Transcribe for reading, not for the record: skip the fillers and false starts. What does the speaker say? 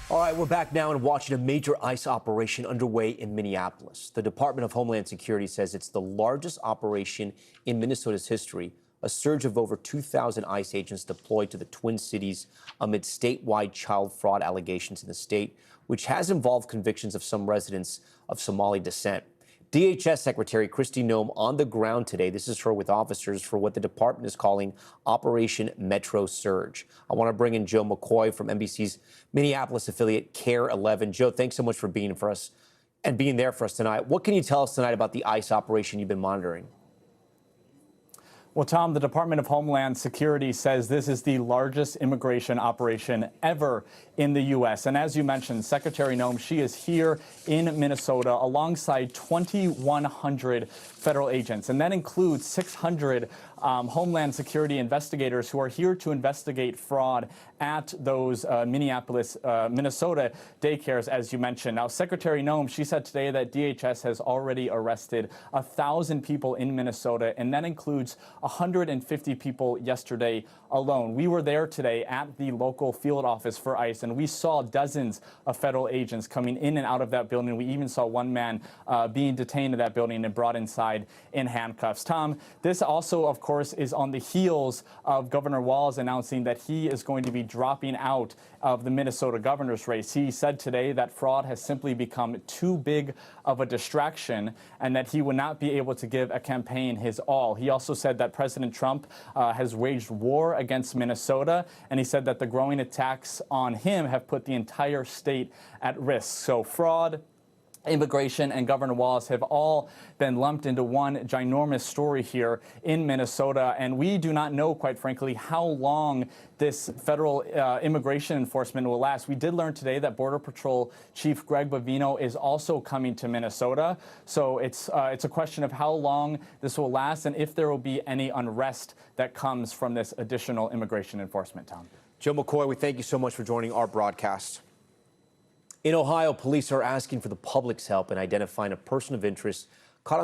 All right, we're back now and watching a major ICE operation underway in Minneapolis. The Department of Homeland Security says it's the largest operation in Minnesota's history, a surge of over 2,000 ICE agents deployed to the Twin Cities amid statewide child fraud allegations in the state, which has involved convictions of some residents of Somali descent. DHS Secretary Kristi Noem on the ground today. This is her with officers for what the department is calling Operation Metro Surge. I want to bring in Joe McCoy from NBC's Minneapolis affiliate KARE 11. Joe, thanks so much for being for us and being there for us tonight. What can you tell us tonight about the ICE operation you've been monitoring? Well, Tom, the Department of Homeland Security says this is the largest immigration operation ever in the U.S. And as you mentioned, Secretary Noem, she is here in Minnesota alongside 2,100 federal agents. And that includes 600 Homeland Security investigators who are here to investigate fraud at those Minneapolis, Minnesota daycares, as you mentioned. Now, Secretary Noem, she said today that DHS has already arrested 1,000 people in Minnesota, and that includes 150 people yesterday alone. We were there today at the local field office for ICE, and we saw dozens of federal agents coming in and out of that building. We even saw one man being detained in that building and brought inside in handcuffs. Tom, this also, of course, is on the heels of Governor Walz announcing that he is going to be dropping out of the Minnesota governor's race. He said today that fraud has simply become too big of a distraction and that he would not be able to give a campaign his all. He also said that President Trump has waged war against Minnesota, and he said that the growing attacks on him have put the entire state at risk. So fraud, immigration, and Governor Walz have all been lumped into one ginormous story here in Minnesota. And we do not know, quite frankly, how long this federal immigration enforcement will last. We did learn today that Border Patrol Chief Greg Bovino is also coming to Minnesota. So it's a question of how long this will last and if there will be any unrest that comes from this additional immigration enforcement, Tom. Joe McCoy, we thank you so much for joining our broadcast. In Ohio, police are asking for the public's help in identifying a person of interest caught on